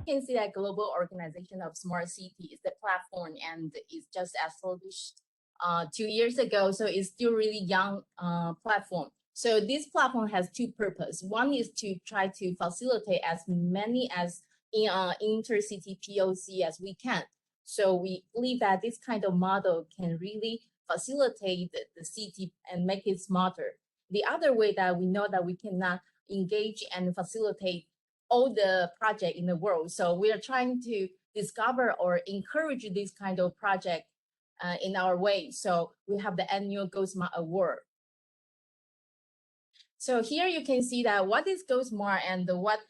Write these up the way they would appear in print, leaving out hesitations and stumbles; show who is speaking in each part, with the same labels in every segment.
Speaker 1: can see that Global Organization of Smart City is the platform, and it's just established 2 years ago, so it's still really young platform. So this platform has two purposes. One is to try to facilitate as many as intercity POC as we can. So we believe that this kind of model can really facilitate the city and make it smarter. The other way that we know that we cannot engage and facilitate all the project in the world. So we are trying to discover or encourage this kind of project in our way. So we have the annual Go Smart Award. So here you can see that what is Go Smart and what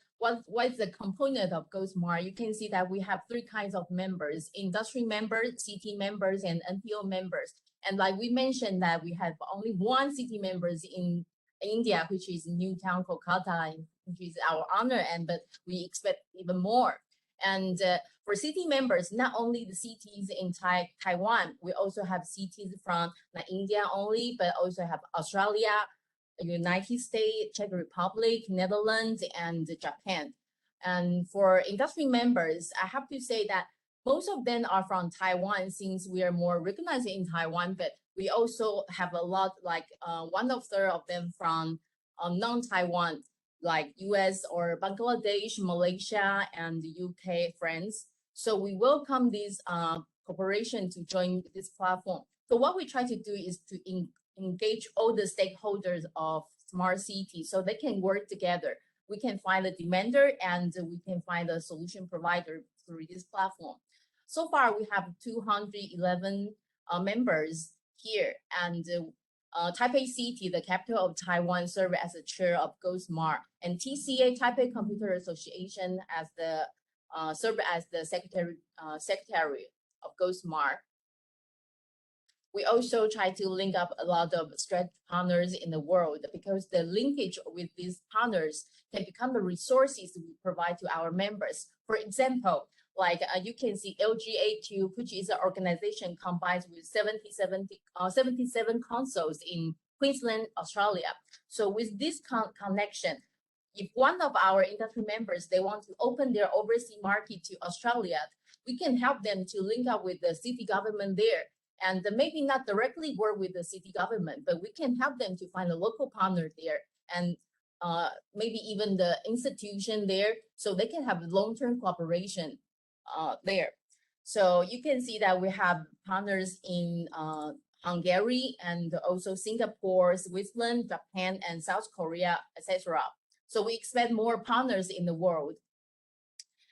Speaker 1: is the component of Go Smart. You can see that we have three kinds of members: industry members, city members, and NPO members. And like we mentioned that we have only one city members in India, which is Newtown, Kolkata, which is our honor, but we expect even more. And for city members, not only the cities in Taiwan, we also have cities from not India only, but also have Australia, United States, Czech Republic, Netherlands, and Japan. And for industry members, I have to say that most of them are from Taiwan, since we are more recognized in Taiwan, but we also have a lot, like 1/3 of them from non-Taiwan, like US or Bangladesh, Malaysia, and the UK, France. So we welcome this cooperation to join this platform. So what we try to do is to engage all the stakeholders of smart cities so they can work together. We can find a demander and we can find a solution provider through this platform. So far, we have 211 members here, and Taipei City, the capital of Taiwan, serves as the chair of Go Smart, and TCA, Taipei Computer Association, as the serve as the secretary of Go Smart. We also try to link up a lot of strategic partners in the world, because the linkage with these partners can become the resources we provide to our members. For example, like you can see LGA2, which is an organization combined with 77 consuls in Queensland, Australia. So with this connection, if one of our industry members, they want to open their overseas market to Australia, we can help them to link up with the city government there. And maybe not directly work with the city government, but we can help them to find a local partner there, and maybe even the institution there, so they can have long-term cooperation there. So you can see that we have partners in Hungary and also Singapore, Switzerland, Japan, and South Korea, etc. So we expect more partners in the world.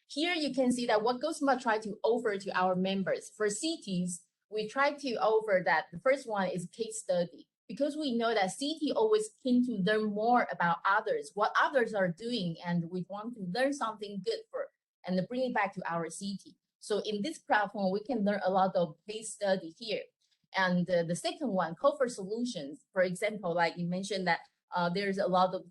Speaker 1: Here you can see that what Go Smart try to offer to our members. For cities, we try to offer that the first one is case study, because we know that city always keen to learn more about others, what others are doing, and we want to learn something good and bring it back to our city. So in this platform, we can learn a lot of case study here. And the second one, call for solutions. For example, like you mentioned that there's a lot of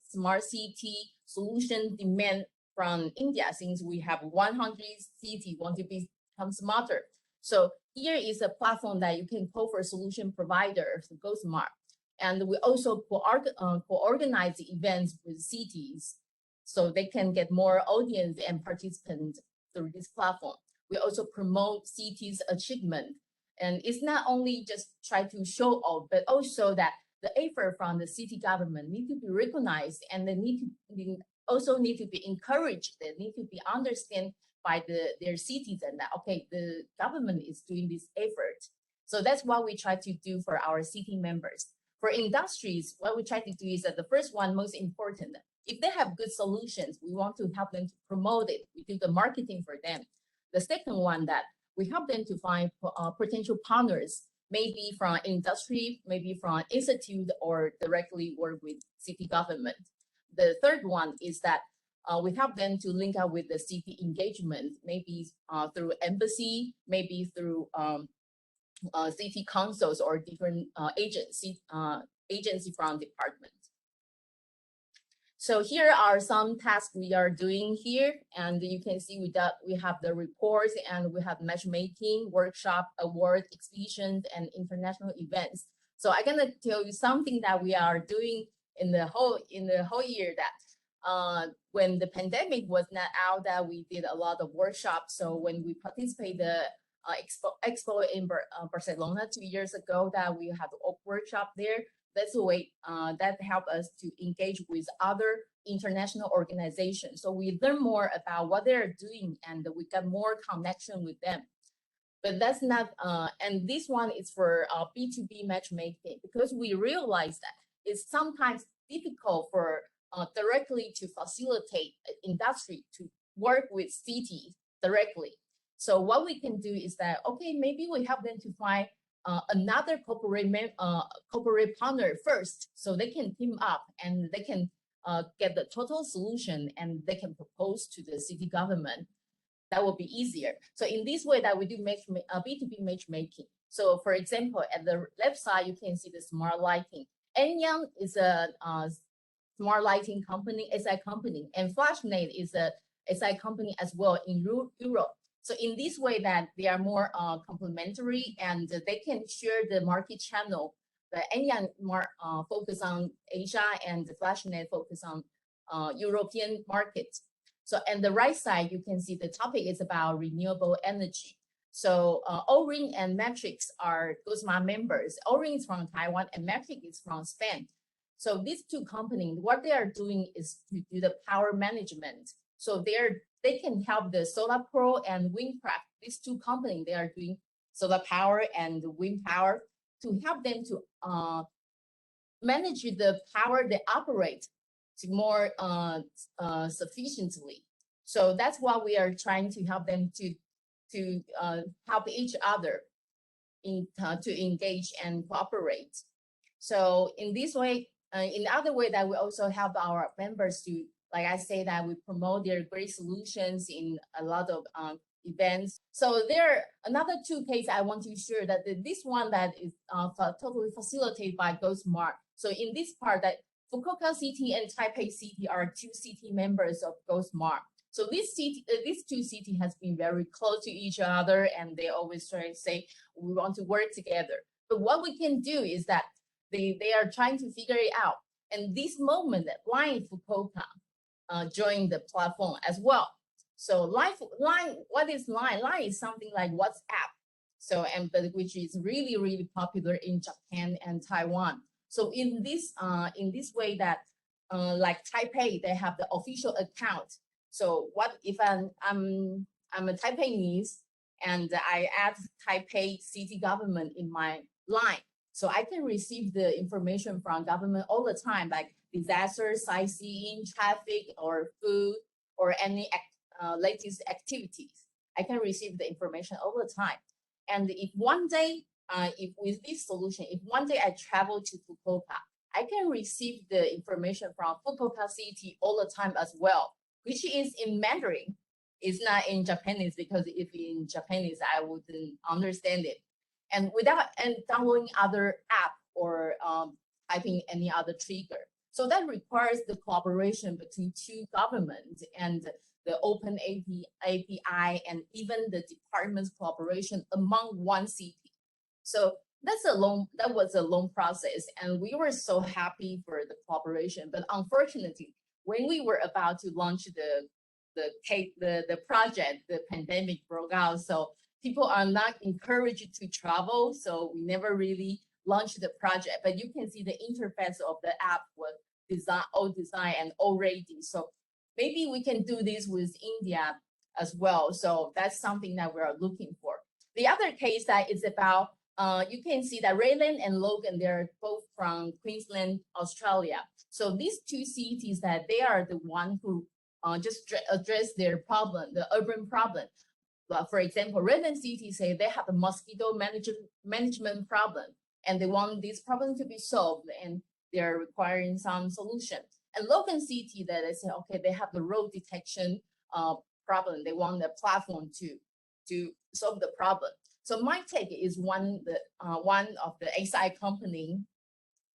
Speaker 1: smart city solution demand from India, since we have 100 cities want to become smarter. So here is a platform that you can call for solution providers to Go Smart. And we also co-organize events with cities so they can get more audience and participants through this platform. We also promote cities' achievement. And it's not only just try to show off, but also that the effort from the city government need to be recognized, and they also need to be encouraged. They need to be understood by their citizens that, okay, the government is doing this effort. So that's what we try to do for our city members. For industries, what we try to do is that the first one, most important, if they have good solutions, we want to help them to promote it. We do the marketing for them. The second one, that we help them to find potential partners, maybe from industry, maybe from institute, or directly work with city government. The third one is that we help them to link up with the city engagement, maybe through embassy, maybe through city councils or different agency from department. So here are some tasks we are doing here, and you can see we have the reports, and we have matchmaking, workshop, award, exhibitions, and international events. So I'm gonna tell you something that we are doing in the whole year, that when the pandemic was not out, that we did a lot of workshops. So when we participated the expo in Barcelona 2 years ago, that we had a workshop there. That's the way that helped us to engage with other international organizations. So we learn more about what they're doing, and we got more connection with them. But that's not, and this one is for B2B matchmaking, because we realize that it's sometimes difficult for directly to facilitate industry to work with cities directly. So what we can do is that, okay, maybe we help them to find another corporate partner first, so they can team up and they can get the total solution and they can propose to the city government. That will be easier. So in this way that we do B2B matchmaking. So for example, at the left side, you can see the smart lighting. Anyang is a smart lighting company, SI company, and FlashNet is a SI company as well in Europe. So in this way that they are more complementary, and they can share the market channel. The Anyang more focus on Asia, and the FlashNet focus on European markets. So on the right side, you can see the topic is about renewable energy. So O-Ring and Matrix are GoSmart members. O-Ring is from Taiwan and Matrix is from Spain. So these two companies, what they are doing is to do the power management. So they can help the Solar Pro and Windcraft. These two companies, they are doing solar power and wind power to help them to manage the power they operate to more sufficiently. So that's what we are trying to help them to help each other to engage and cooperate. So in this way, in other way that we also help our members to, like I say, that we promote their great solutions in a lot of events. So there are another two cases I want to share, that this one that is totally facilitated by GoSmart. So in this part, that Fukuoka City and Taipei City are two city members of GoSmart. So these two cities has been very close to each other, and they always try to say, we want to work together. But what we can do is that they are trying to figure it out. And this moment that Line Fukuoka joined the platform as well. So Line, what is Line? Line is something like WhatsApp. So, but which is really, really popular in Japan and Taiwan. So in this way that like Taipei, they have the official account. So what if I'm a Taipeese and I add Taipei city government in my line, so I can receive the information from government all the time, like disaster, sightseeing, traffic, or food, or any latest activities. I can receive the information all the time. And if one day, if with this solution, if one day I travel to Fukuoka, I can receive the information from Fukuoka City all the time as well, which is in Mandarin. It's not in Japanese, because if in Japanese, I wouldn't understand it. And without downloading other app or typing any other trigger. So that requires the cooperation between two governments and the open API and even the department's cooperation among one city. So that was a long process, and we were so happy for the cooperation. But unfortunately, when we were about to launch the project, the pandemic broke out. So people are not encouraged to travel. So we never really launched the project. But you can see the interface of the app was designed and all ready. So maybe we can do this with India as well. So that's something that we are looking for. The other case that is about, you can see that Raylan and Logan, they're both from Queensland, Australia. So these two cities, that they are the one who just address their problem, the urban problem. But for example, Raylan City say they have a mosquito management problem, and they want this problem to be solved, and they're requiring some solution. And Logan City, that they say, okay, they have the road detection problem. They want the platform to solve the problem. So my take is one of the SI company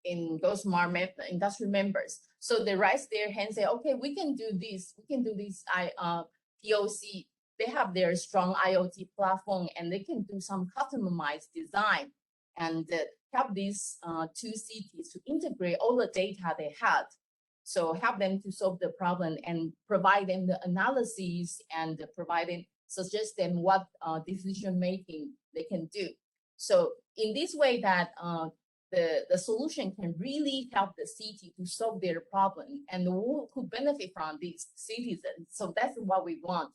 Speaker 1: in GoSmart industry members. So they raise their hand, say, okay, we can do this. We can do this POC. They have their strong IoT platform, and they can do some customized design and help these two cities to integrate all the data they had. So help them to solve the problem and provide them the analysis and suggest them what decision making they can do. So in this way that the solution can really help the city to solve their problem and who benefit from these citizens. So that's what we want.